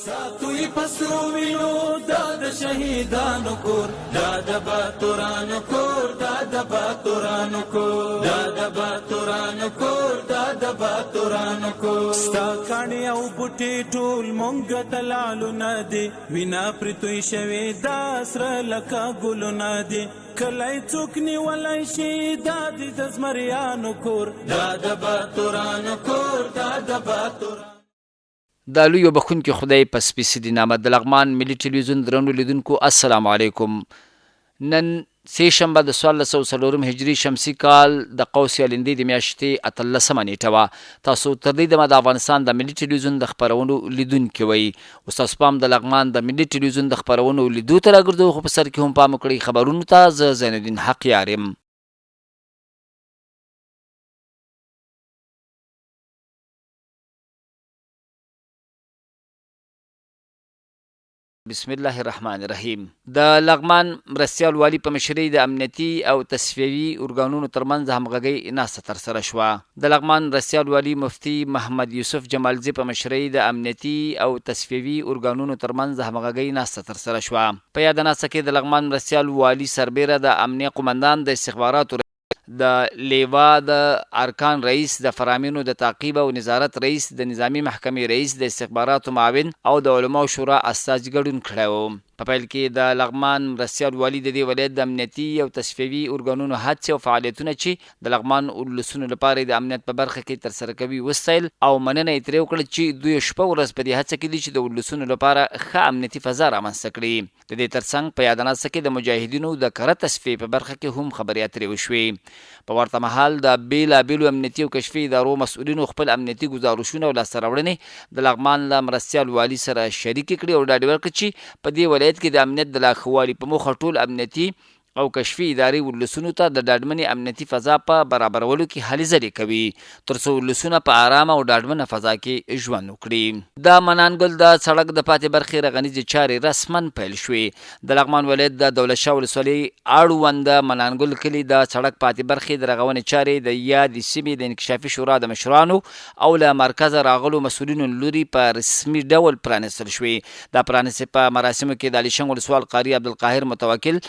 ساتوی پسرو وینو دا د شهیدانو کور، دا د باتورانو کور، دا د باتورانو کور، دا د باتورانو کور، دا د باتورانو کور. ستا کاڼي او بوټي ټول مونږ ته لالونه دي، وینا پرې توی شوې دا سره لکه ګلونه دي. کلی څوک نیولی شي دا د زمریانو کور، دا د باتورانو کور، دا د باتورانو. د لوی او بخونکي خدای په سپېڅلي نامه د لغمان ملي ټلویزیون درنو لیدونکو السلام علیکم. نن سه شنبه د 1404 هجري شمسي کال د قوس الهندي د میاشتې 18 نیټه وه. تاسو تر دې دمه د افغانستان د ملي ټلویزیون د خپرونو لیدونکي وئ. اوس تاسو پام د لغمان د ملي ټلویزیون د خپرونو لیدو ته راګرځو، خو په سر کې هم پام وکړئ خبرونو ته. زه زین الدین حق یار یم. بسم الله الرحمن الرحیم. د لغمان مرستیال والی په مشرۍ د امنیتي او تصفیوي ارګانونو ترمنځ همغږۍ ناسته ترسره شوه. د لغمان مرستیال والی مفتي محمد یوسف جمالزي په مشرۍ د امنیتي او تصفیوي ارګانونو ترمنځ همغږۍ ناسته ترسره شوه. په یاده ناسته کې د لغمان مرستیال والی سربیره د امنیه قومندان د استخباراتو د لیوا د ارکان رئیس، د فرامینو د تعقیب او نظارت رئیس، د نظامی محکمې رئیس، د استخباراتو معاون او د علماو شورا استازي ګډون کړی و. په پیل کې د لغمان مرستیال والی د دې ولایت د امنیتي او تصفیوي ارګانونو هڅې او فعالیتونه چې د لغمان ولسونو لپاره د امنیت په برخه کې ترسره کوي وستایل او مننه یې ترې وکړه چې دوی شپه ورځ په دې هڅه کې دي چې د ولسونو لپاره ښه امنیتي فضا رامنځته کړي. د دې ترڅنګ په یاده ناسته کې د مجاهدینو د کره تصفیې په برخه کې هم خبرې اترې وشوې. په ورته مهال د بیلابیلو امنیتي او کشفي ادارو مسؤلینو خپل امنیتي ګزارشونه او لاسته راوړنې د لغمان له مرستیال والي سره شریکې کړي او ډاډ ورکړه چې په دې ولایت کې د امنیت د لا ښه والي په موخه ټول امنیتي او کشفي ادارې ولسونو ته د ډاډمنې امنیتي فضا په برابرولو کې هلې ځلې کوي تر څو ولسونه په آرامه او ډاډمنه فضا کې ژوند وکړي. د منانګل د سړک د پاتې برخې رغنیزې چارې رسما پیل شوې. د لغمان ولایت د دولت شاه ولسوالۍ اړوند منانګل کلي د سړک پاتې برخې د رغونې چارې د یادې سیمې د انکشافي شورا د مشرانو او له مرکزه راغلو مسؤلینو لوري په رسمي ډول پرانیستل شوې. دا پرانیستې په مراسمو کې د علیشنګ ولسوال قاري عبدالقاهر متوکل،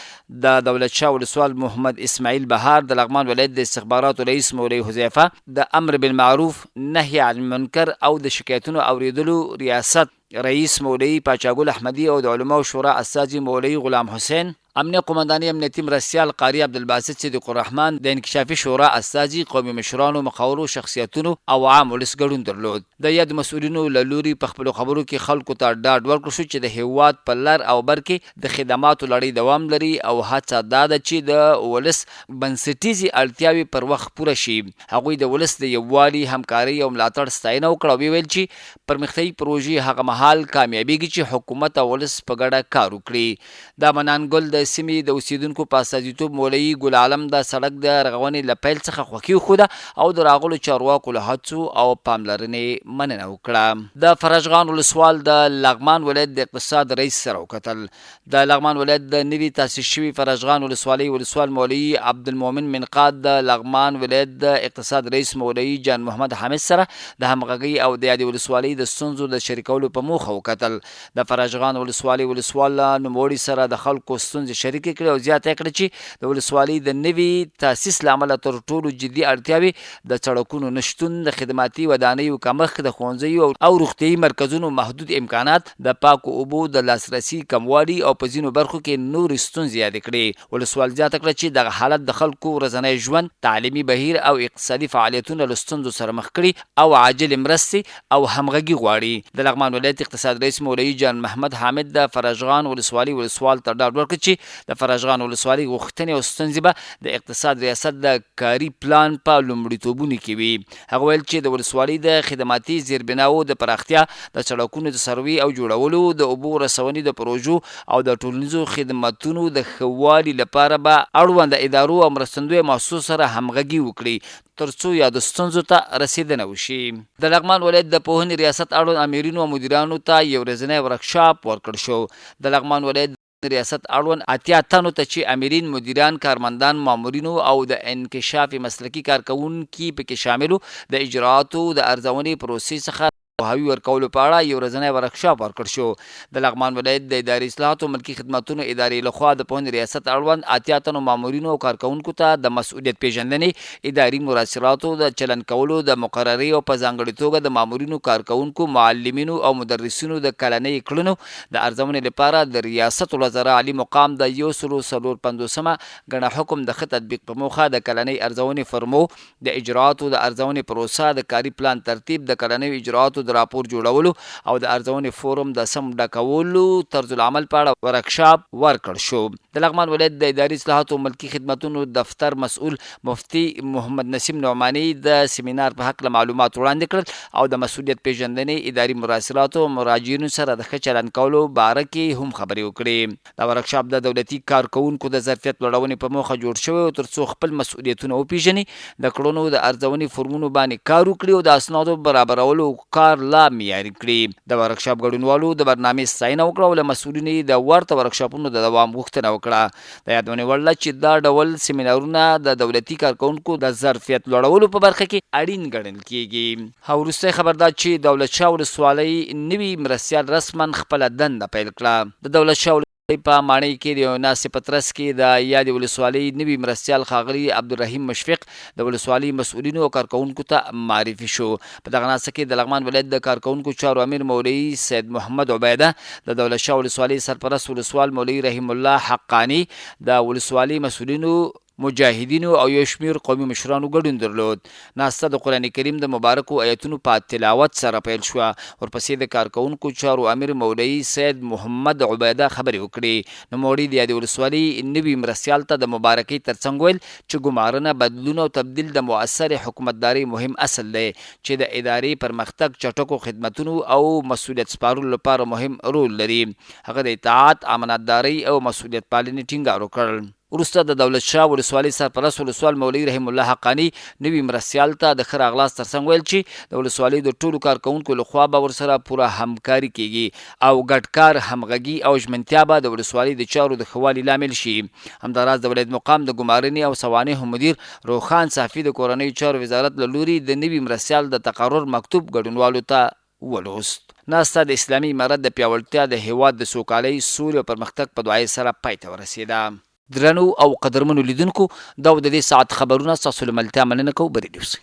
د دولت شاه ولسوال محمد اسماعیل بهار، د لغمان ولایت د استخباراتو رئیس مولوي حذیفه، د امر بالمعروف نهي عن المنکر او د شکایتونو اوریدلو ریاست رئیس مولوي پاچاګل احمدي او د علماو شورا استازي مولوي غلام حسین، امنیه قومنداني امنیتي مرستیال قاري عبدالباسط صدیق الرحمن، د انکشافي شورا استازي، قومي مشرانو، مخاورو، شخصیتونو او عام ولس ګډون درلود. د یاد مسؤلینو له لوري په خپلو خبرو کې خلکو ته ډاډ ورکړل شو چې د هیواد په لر او بر کې د خدماتو لړۍ دوام لري او هڅه دا ده چې د ولس بنسټیزې اړتیاوې پر وخت پوره شي. هغوی د ولس د یووالي، همکارۍ او ملاتړ ستاینه وکړه او ویل چې پرمختیایي پروژې هغه مهال کامیابیږي چې حکومت او ولس په ګډه کار وکړي. د منانګل د سیمې د اوسیدونکو په استازیتوب مولوي ګل عالم د سړک د رغونې له پیل څخه خوښي وښوده او د راغلو چارواکو له هڅو او پاملرنې مننه وکړه. د فرجغان ولسوال د لغمان ولایت د اقتصاد رئیس سره وکتل. د لغمان ولایت د نوي تاسیس شوي فرجغان ولسوالۍ ولسوال مولوي عبدالمؤمن منقاد د لغمان ولایت د اقتصاد رئیس مولوي جان محمد حامد سره د همغږۍ او د یادې ولسوالۍ د ستونزو د شریکولو په موخه وکتل. د فرجغان ولسوالۍ ولسوال نوموړي سره د خلکو ستونزې شریکې کړې او زیاته کړه چې د ولسوالۍ د نوي تاسیس له امله تر ټولو جدي اړتیاوې د سړکونو نشتون، د خدماتي ودانیو کمښت، د ښوونځیو او روغتیایي مرکزونو محدود امکانات، د پاکو اوبو د لاسرسي کموالی او په ځینو برخو کې نورې ستونزې یادې کړې. ولسوال زیاته کړه چې دغه حالت د خلکو ورځنی ژوند، تعلیمي بهیر او اقتصادي فعالیتونه له ستونزو سره مخ کړي او عاجل مرستې او همغږي غواړي. د لغمان ولایت اقتصاد رئیس مولوي جان محمد حامد د فرجغان ولسوالۍ ولسوال ته ډاډ ورکړ چې د فرجغان ولسوالۍ غوښتنې او ستونزې به د اقتصاد ریاست د کاري پلان په لومړیتوبونو کې وي. هغه ویل چې د ولسوالۍ د خدماتي زیربناو د پراختیا، د سړکونو د سروي او جوړولو، د اوبو رسونې د پروژو او د ټولنیزو خدماتونو د ښه والي لپاره به اړونده ادارو او مرستندویه مؤسسو سره همغږي وکړي تر څو یادو ستونزو ته رسیدنه وشي. د لغمان ولایت د پوهنې ریاست اړوند امیرینو او مدیرانو ته یو ورځنی ورکشاپ ورکړل شو. د لغمان ولایت ریاست اړوند 80 تنو ته چې امیرین، مدیران، کارمندان، مامورینو او د انکشاف مسلکي کارکونکي پکې شاملو، د اجرااتو د ارزونې پروسې څخه پوهاوي ورکولو په اړه یو ورځنی ورکشاپ ورکړ شو. د لغمان ولایت د اداري اصلاحاتو او ملکي خدمتونو ادارې لخوا د پوهنې ریاست اړوند 80 تنو مامورینو او کارکوونکو ته د مسؤلیت پیژندنې، اداري مراسلاتو د چلن کولو د مقررې او په ځانګړې توګه د مامورینو، کارکوونکو، معلمینو او مدرسینو د کلنۍ کړنو د ارزونې لپاره د ریاست الوزرا عالی مقام د 154 ګڼه حکم د ښه تطبیق په موخه د کلنۍ ارزونې فرمو، د اجرااتو د ارزونې پروسه، د کاري پلان ترتیب، د کلنۍ اجرااتو د راپور جوړولو او د ارزونې فورم د سم ډکولو طرز العمل په اړه ورکشاپ ورکړ شو. د لغمان ولایت د اداري اصلاحاتو او ملکي خدمتونو دفتر مسؤل مفتي محمد نسیم نعماني د سیمینار په حق معلومات وړاندې کړل او د مسؤلیت پیژندنې، اداري مراسلاتو او مراجعینو سره د ښه چلند کولو باره کې هم خبرې وکړې. دا ورکشاپ د دولتي کارکوونکو د ظرفیت لوړونې په موخه جوړ شوی او ترڅو خپل مسؤلیتونه وپیژني، د کړنو د ارزونې فورمونو باندې کار وکړي او د اسنادو برابرولو کار لا معیاري کړي. د ورکشاپ ګډونوالو د برنامې ستاینه وکړه او له مسؤلینو د ورته ورکشاپونو د دوام غوښتنه وکړه. د یادونې وړ ده چې دا ډول سیمینارونه د دولتي کارکوونکو د ظرفیت لوړولو په برخه کې اړین ګڼل کیږي. وروستی خبر دا چې دولت شاه ولسوالۍ نوي مرستیال رسما خپله دنده پیل کړه. د دولت شاه په ماڼۍ کې د یو ناستې په ترڅ کې د یادې ولسوالۍ نوي مرستیال ښاغلي عبدالرحیم مشفق د ولسوالۍ مسؤلینو او کارکوونکو ته معرفي شو. په دغه ناسته کې د لغمان ولایت د کارکوونکو چارو امیر مولوي سید محمد عبیده، د دولت شاه ولسوالۍ سرپرست ولسوال مولوي رحیم الله حقانی، د ولسوالۍ مسؤلینو، مجاهدینو او یو شمیر قومي مشرانو ګډون درلود. ناسته د قرآن کریم د مبارکو آیتونو په تلاوت سره پیل شوه. ورپسې د کارکوونکو چارو امیر مولوي سید محمد عبیده خبرې وکړې. نوموړي د یادې ولسوالۍ نوي مرستیال ته د مبارکۍ ترڅنګ ویل چې ګمارنه، بدلون او تبدیل د مؤثر حکومتدارۍ مهم اصل دی چې د ادارې پرمختګ، چټکو خدمتونو او مسؤلیت سپارلو لپاره مهم رول لري. هغه د اطاعت، امانتدارۍ او مسؤلیت پالنې ټینګار وکړ. وروسته د دولت شاه ولسوالۍ سرپرست ولسوال مولوي رحیم الله حقانی نوي مرستیال ته د ښه راغلاست ترڅنګ ویل چې د ولسوالۍ د ټولو کارکوونکو لخوا به ورسره پوره همکاري کیږي او ګډ کار، همغږي او ژمنتیا به د ولسوالۍ د چارو د ښه والي لامل شي. همداراز د ولایت مقام د ګمارنې او سوانحو مدیر روخان صافي د کورنیو چارو وزارت له لوري د نوي مرستیال د تقرر مکتوب ګډونوالو ته ولوست. ناسته د اسلامي امارت د پیاوړتیا، د هیواد د سوکالۍ، سولې او پرمختګ په دعایي سره پای ته ورسېده. درنو او قدرمنو لیدونکو، دا د دې ساعت خبرونه ستاسو له ملتیا مننه کوو. بریالي اوسئ.